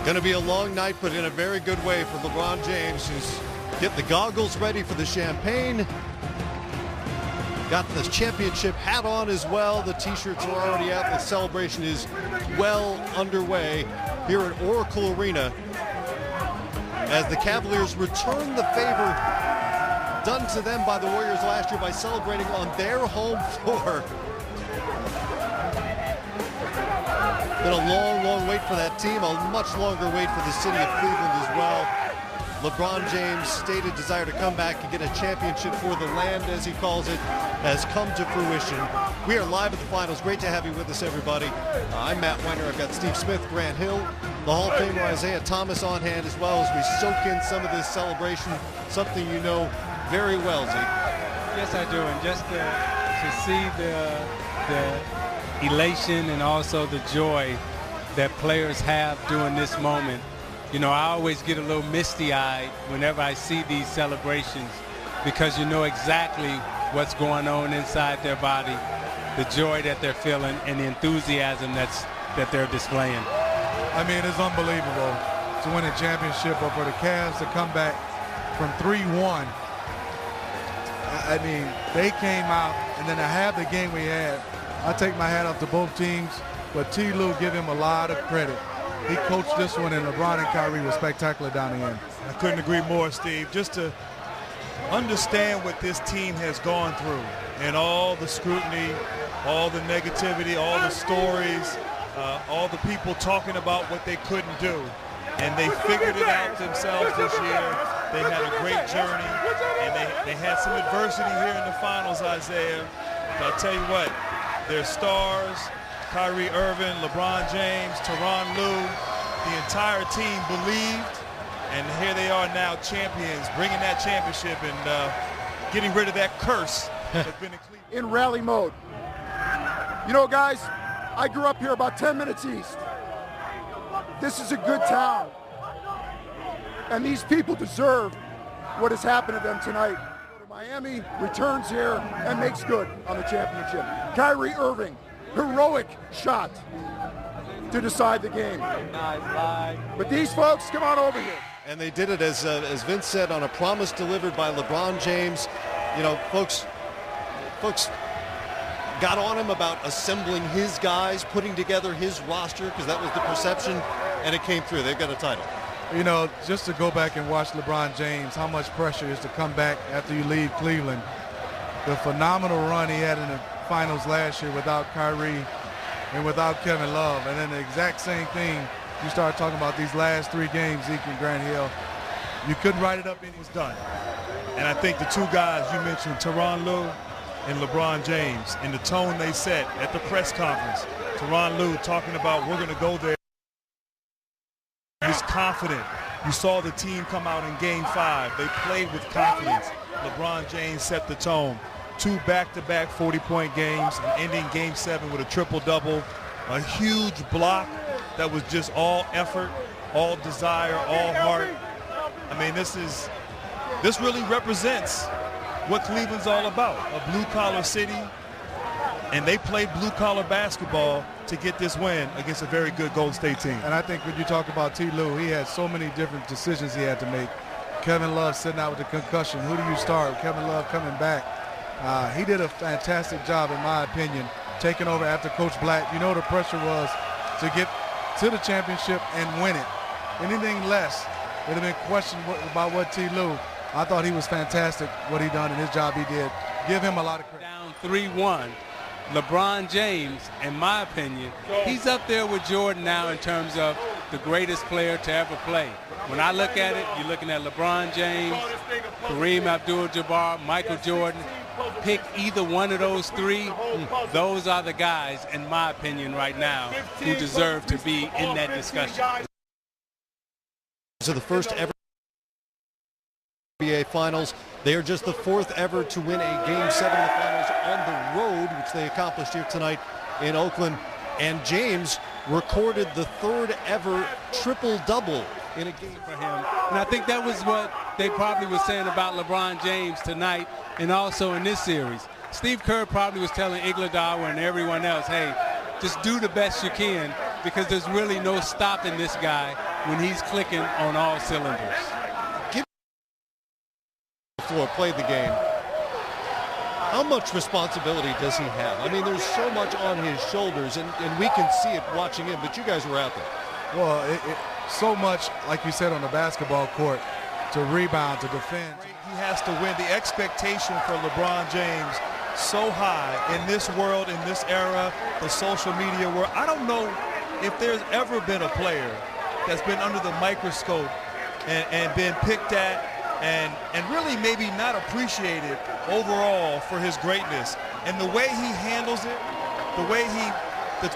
Going to be a long night, but in a very good way for LeBron James, who's getting the goggles ready for the champagne. Got the championship hat on as well. The t-shirts are already out. The celebration is well underway here at Oracle Arena as the Cavaliers return the favor done to them by the Warriors last year by celebrating on their home floor. Been a long, long wait for that team, a much longer wait for the city of Cleveland as well. LeBron James' stated desire to come back and get a championship for the land, as he calls it, has come to fruition. We are live at the finals. Great to have you with us, everybody. I'm Matt Weiner. I've got Steve Smith, Grant Hill, the Hall of Famer Isaiah Thomas on hand, as well as we soak in some of this celebration, something you know very well, Zeke. Yes, I do, and just to see the elation and also the joy that players have during this moment. You know, I always get a little misty-eyed whenever I see these celebrations because you know exactly what's going on inside their body, the joy that they're feeling, and the enthusiasm that they're displaying. I mean, it's unbelievable to win a championship, but for the Cavs to come back from 3-1. I mean, they came out, and then to have the game we had, I take my hat off to both teams, but T. Lue, give him a lot of credit. He coached this one, and LeBron and Kyrie were spectacular down the end. I couldn't agree more, Steve. Just to understand what this team has gone through and all the scrutiny, all the negativity, all the stories, all the people talking about what they couldn't do. And they figured it out themselves this year. They had a great journey, and they had some adversity here in the finals, Isaiah. But I'll tell you what, their stars, Kyrie Irving, LeBron James, Tyronn Lue, the entire team believed, and here they are now champions, bringing that championship and getting rid of that curse that's been in Cleveland. In rally mode. You know, guys, I grew up here about 10 minutes east. This is a good town, and these people deserve what has happened to them tonight. Miami returns here and makes good on the championship. Kyrie Irving, heroic shot to decide the game. But these folks, come on over here. And they did it, as Vince said, on a promise delivered by LeBron James. You know, folks got on him about assembling his guys, putting together his roster, because that was the perception, and it came through. They've got a title. You know, just to go back and watch LeBron James, how much pressure is to come back after you leave Cleveland. The phenomenal run he had in the finals last year without Kyrie and without Kevin Love. And then the exact same thing, you start talking about these last 3 games, Zeke and Grant Hill. You couldn't write it up and it was done. And I think the two guys you mentioned, Tyronn Lue and LeBron James, and the tone they set at the press conference. Tyronn Lue talking about we're going to go there. He's confident. You saw the team come out in Game 5. They played with confidence. LeBron James set the tone. 2 back-to-back 40-point games, and ending Game 7 with a triple-double, a huge block that was just all effort, all desire, all heart. I mean, this really represents what Cleveland's all about, a blue-collar city, and they played blue-collar basketball to get this win against a very good Golden State team. And I think when you talk about T. Lue, he had so many different decisions he had to make. Kevin Love sitting out with the concussion. Who do you start? Kevin Love coming back. He did a fantastic job, in my opinion, taking over after Coach Black. You know the pressure was to get to the championship and win it. Anything less, it would have been questioned about what T. Lue. I thought he was fantastic, what he done and his job he did. Give him a lot of credit. Down 3-1. LeBron James, in my opinion, he's up there with Jordan now in terms of the greatest player to ever play. When I look at it, you're looking at LeBron James, Kareem Abdul-Jabbar, Michael Jordan. Pick either one of those 3. Those are the guys, in my opinion, right now, who deserve to be in that discussion. So the first ever NBA Finals. They are just the 4th ever to win a Game 7 of the Finals on the road, which they accomplished here tonight in Oakland. And James recorded the 3rd ever triple-double in a game for him. And I think that was what they probably were saying about LeBron James tonight and also in this series. Steve Kerr probably was telling Iguodala and everyone else, hey, just do the best you can because there's really no stopping this guy when he's clicking on all cylinders. Floor played the game. How much responsibility does he have? I mean, there's so much on his shoulders, and we can see it watching him, but you guys were out there. Well, so much, like you said, on the basketball court, to rebound, to defend. He has to win. The expectation for LeBron James so high in this world, in this era, the social media world. I don't know if there's ever been a player that's been under the microscope and been picked at and really maybe not appreciated overall for his greatness. And the way he handles it, the way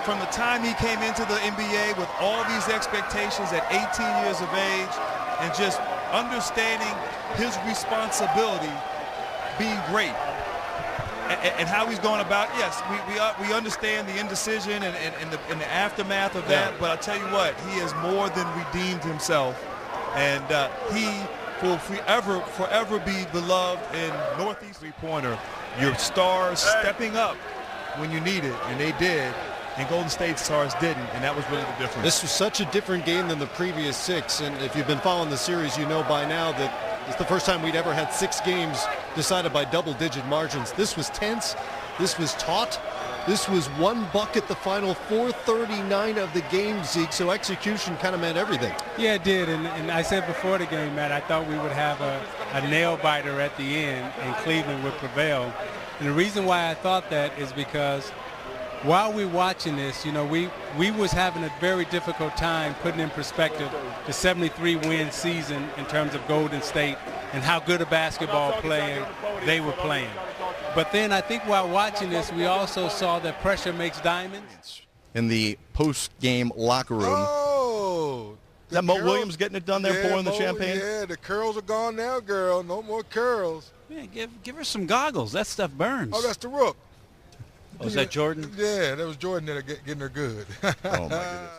from the time he came into the NBA with all these expectations at 18 years of age and just understanding his responsibility being great and how he's going about. Yes, we understand the indecision and the aftermath of that, but I'll tell you what, he has more than redeemed himself, and he will forever be beloved in Northeast three-pointer. Your stars stepping up when you need it, and they did, and Golden State stars didn't, and that was really the difference. This was such a different game than the previous 6, and if you've been following the series, you know by now that it's the first time we'd ever had 6 games decided by double-digit margins. This was tense. This was taut. This was one bucket the final 4:39 of the game, Zeke, so execution kind of meant everything. Yeah, it did, and I said before the game, Matt, I thought we would have a nail-biter at the end and Cleveland would prevail. And the reason why I thought that is because while we're watching this, you know, we was having a very difficult time putting in perspective the 73-win season in terms of Golden State and how good a basketball player they were playing. But then I think while watching this, we also saw that pressure makes diamonds. In the post-game locker room. Oh! Is that Mo Williams getting it done there, pouring the champagne? Yeah, the curls are gone now, girl. No more curls. Yeah, give her some goggles. That stuff burns. Oh, that's the Rook. Oh, is that Jordan? Yeah, that was Jordan there getting her good. Oh, my goodness.